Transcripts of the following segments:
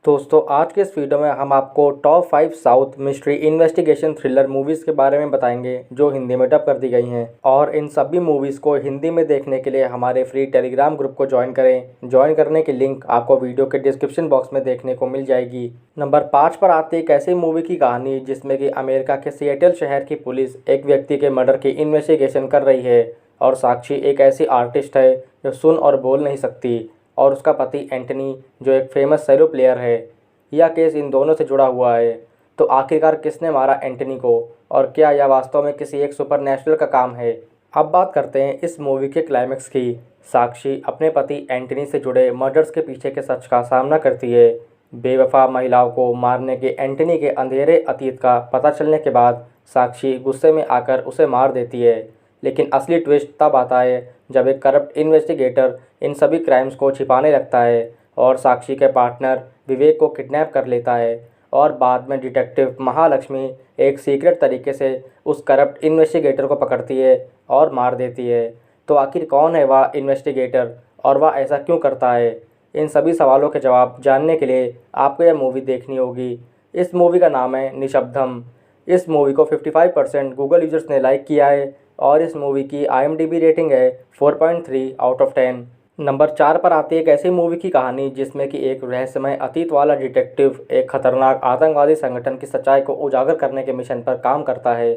दोस्तों आज के इस वीडियो में हम आपको top 5 south mystery investigation thriller movies के बारे में बताएंगे जो हिंदी में डब कर दी गई हैं। और इन सभी मूवीज़ को हिंदी में देखने के लिए हमारे फ्री टेलीग्राम ग्रुप को ज्वाइन करें। ज्वाइन करने की लिंक आपको वीडियो के डिस्क्रिप्शन बॉक्स में देखने को मिल जाएगी। नंबर 5 पर आती है एक ऐसी मूवी की कहानी जिसमें कि अमेरिका के सिएटल शहर की पुलिस एक व्यक्ति के मर्डर की इन्वेस्टिगेशन कर रही है और साक्षी एक ऐसी आर्टिस्ट है जो सुन और बोल नहीं सकती और उसका पति एंटनी जो एक फेमस सेलो प्लेयर है। यह केस इन दोनों से जुड़ा हुआ है। तो आखिरकार किसने मारा एंटनी को और क्या यह वास्तव में किसी एक सुपरनैचुरल का काम है। अब बात करते हैं इस मूवी के क्लाइमेक्स की। साक्षी अपने पति एंटनी से जुड़े मर्डर्स के पीछे के सच का सामना करती है। बेवफा महिलाओं को मारने के एंटनी के अंधेरे अतीत का पता चलने के बाद साक्षी गुस्से में आकर उसे मार देती है। लेकिन असली ट्विस्ट तब आता है जब एक करप्ट इन्वेस्टिगेटर इन सभी क्राइम्स को छिपाने लगता है और साक्षी के पार्टनर विवेक को किडनैप कर लेता है और बाद में डिटेक्टिव महालक्ष्मी एक सीक्रेट तरीके से उस करप्ट इन्वेस्टिगेटर को पकड़ती है और मार देती है। तो आखिर कौन है वह इन्वेस्टिगेटर और वह ऐसा क्यों करता है? इन सभी सवालों के जवाब जानने के लिए आपको यह मूवी देखनी होगी। इस मूवी का नाम है निशब्दम। इस मूवी को 55% गूगल यूजर्स ने लाइक किया है और इस मूवी की IMDb रेटिंग है 4.3 आउट ऑफ 10। नंबर 4 पर आती है एक ऐसी मूवी की कहानी जिसमें कि एक रहस्यमय अतीत वाला डिटेक्टिव एक खतरनाक आतंकवादी संगठन की सच्चाई को उजागर करने के मिशन पर काम करता है।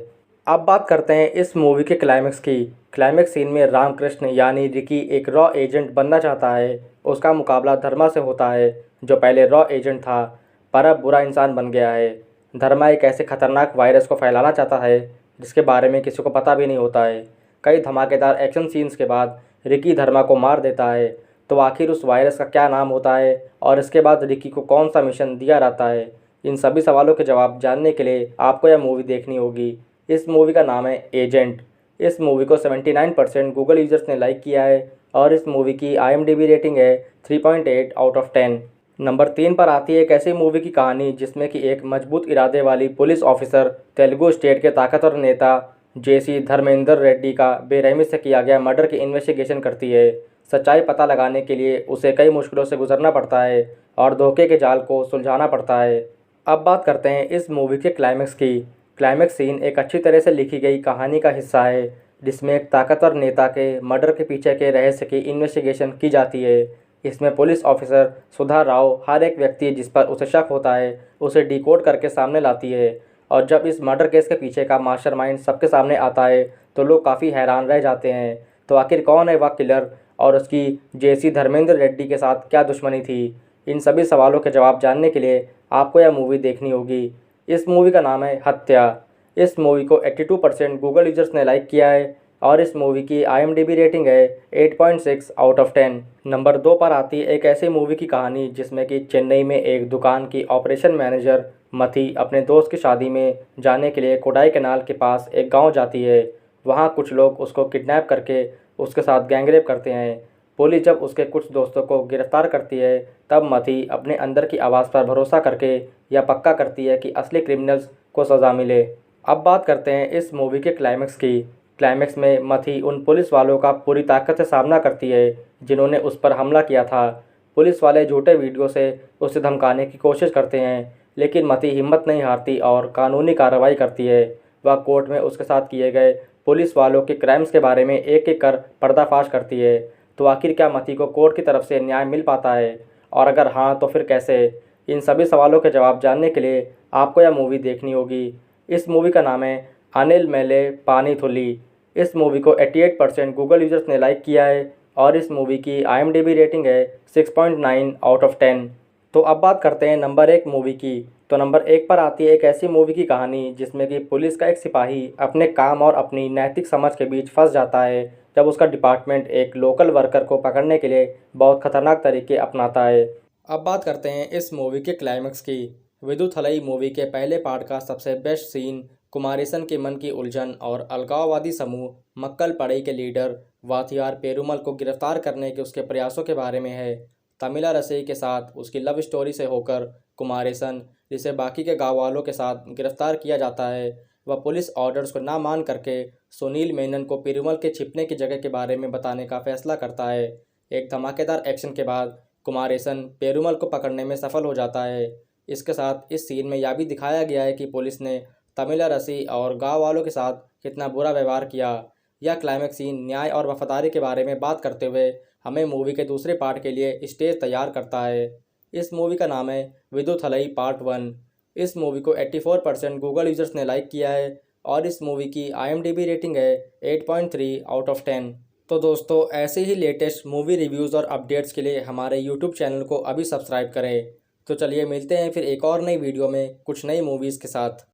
अब बात करते हैं इस मूवी के क्लाइमेक्स की। क्लाइमेक्स सीन में रामकृष्ण यानी रिकी एक रॉ एजेंट बनना चाहता है। उसका मुकाबला धर्मा से होता है जो पहले रॉ एजेंट था पर अब बुरा इंसान बन गया है। धर्मा एक ऐसे खतरनाक वायरस को फैलाना चाहता है जिसके बारे में किसी को पता भी नहीं होता है। कई धमाकेदार एक्शन सीन्स के बाद रिकी धर्मा को मार देता है। तो आखिर उस वायरस का क्या नाम होता है और इसके बाद रिकी को कौन सा मिशन दिया जाता है? इन सभी सवालों के जवाब जानने के लिए आपको यह मूवी देखनी होगी। इस मूवी का नाम है एजेंट। इस मूवी को 79% गूगल यूजर्स ने लाइक किया है और इस मूवी की IMDb रेटिंग है 3.8 आउट ऑफ 10। नंबर 3 पर आती है एक ऐसी मूवी की कहानी जिसमें कि एक मजबूत इरादे वाली पुलिस ऑफिसर तेलुगु स्टेट के ताकतवर नेता जेसी धर्मेंद्र रेड्डी का बेरहमी से किया गया मर्डर की इन्वेस्टिगेशन करती है। सच्चाई पता लगाने के लिए उसे कई मुश्किलों से गुजरना पड़ता है और धोखे के जाल को सुलझाना पड़ता है। अब बात करते हैं इस मूवी के क्लाइमेक्स की। क्लाइमेक्स सीन एक अच्छी तरह से लिखी गई कहानी का हिस्सा है जिसमें एक ताकतवर नेता के मर्डर के पीछे के रहस्य की इन्वेस्टिगेशन की जाती है। इसमें पुलिस ऑफिसर सुधा राव हर एक व्यक्ति जिस पर उसे शक होता है उसे डिकोड करके सामने लाती है और जब इस मर्डर केस के पीछे का मास्टरमाइंड सबके सामने आता है तो लोग काफ़ी हैरान रह जाते हैं। तो आखिर कौन है वह किलर और उसकी जेसी धर्मेंद्र रेड्डी के साथ क्या दुश्मनी थी? इन सभी सवालों के जवाब जानने के लिए आपको यह मूवी देखनी होगी। इस मूवी का नाम है हत्या। इस मूवी को 82% गूगल यूजर्स ने लाइक किया है और इस मूवी की IMDb रेटिंग है 8.6 आउट ऑफ 10। नंबर 2 पर आती है एक ऐसी मूवी की कहानी जिसमें कि चेन्नई में एक दुकान की ऑपरेशन मैनेजर मथी अपने दोस्त की शादी में जाने के लिए कोडाई कैनाल के पास एक गांव जाती है। वहां कुछ लोग उसको किडनैप करके उसके साथ गैंगरेप करते हैं। पुलिस जब उसके कुछ दोस्तों को गिरफ्तार करती है तब मथी अपने अंदर की आवाज़ पर भरोसा करके यह पक्का करती है कि असली क्रिमिनल्स को सज़ा मिले। अब बात करते हैं इस मूवी के क्लाइमेक्स की। क्लाइमेक्स में मथी उन पुलिस वालों का पूरी ताकत से सामना करती है जिन्होंने उस पर हमला किया था। पुलिस वाले झूठे वीडियो से उसे धमकाने की कोशिश करते हैं लेकिन मथी हिम्मत नहीं हारती और कानूनी कार्रवाई करती है। वह कोर्ट में उसके साथ किए गए पुलिस वालों के क्राइम्स के बारे में एक एक कर पर्दाफाश करती है। तो आखिर क्या मथी को कोर्ट की तरफ से न्याय मिल पाता है और अगर हाँ तो फिर कैसे? इन सभी सवालों के जवाब जानने के लिए आपको यह मूवी देखनी होगी। इस मूवी का नाम है अनिल मेले पानी थुली। इस मूवी को 88% गूगल यूजर्स ने लाइक किया है और इस मूवी की IMDb रेटिंग है 6.9 आउट ऑफ 10। तो अब बात करते हैं नंबर 1 मूवी की। तो नंबर 1 पर आती है एक ऐसी मूवी की कहानी जिसमें कि पुलिस का एक सिपाही अपने काम और अपनी नैतिक समझ के बीच फंस जाता है जब उसका डिपार्टमेंट एक लोकल वर्कर को पकड़ने के लिए बहुत खतरनाक तरीके अपनाता है। अब बात करते हैं इस मूवी के क्लाइमेक्स की। विदुथलई मूवी के पहले पार्ट का सबसे बेस्ट सीन कुमारेसन के मन की उलझन और अलगाववादी समूह मक्कल पड़ई के लीडर वाथियार पेरुमल को गिरफ्तार करने के उसके प्रयासों के बारे में है। तमिला रसई के साथ उसकी लव स्टोरी से होकर कुमारेसन, जिसे बाकी के गाँव वालों के साथ गिरफ्तार किया जाता है, वह पुलिस ऑर्डर्स को ना मान करके सुनील मेनन को पेरुमल के छिपने की जगह के बारे में बताने का फैसला करता है। एक धमाकेदार एक्शन के बाद कुमारेसन पेरुमल को पकड़ने में सफल हो जाता है। इसके साथ इस सीन में यह भी दिखाया गया है कि पुलिस ने तमिलरसी और गांव वालों के साथ कितना बुरा व्यवहार किया। यह क्लाइमैक्स सीन न्याय और वफादारी के बारे में बात करते हुए हमें मूवी के दूसरे पार्ट के लिए स्टेज तैयार करता है। इस मूवी का नाम है विदुथलई पार्ट 1। इस मूवी को 84% गूगल यूजर्स ने लाइक किया है और इस मूवी की IMDb रेटिंग है 8.3 आउट ऑफ 10। तो दोस्तों, ऐसे ही लेटेस्ट मूवी रिव्यूज़ और अपडेट्स के लिए हमारे यूट्यूब चैनल को अभी सब्सक्राइब करें। तो चलिए मिलते हैं फिर एक और नई वीडियो में कुछ नई मूवीज़ के साथ।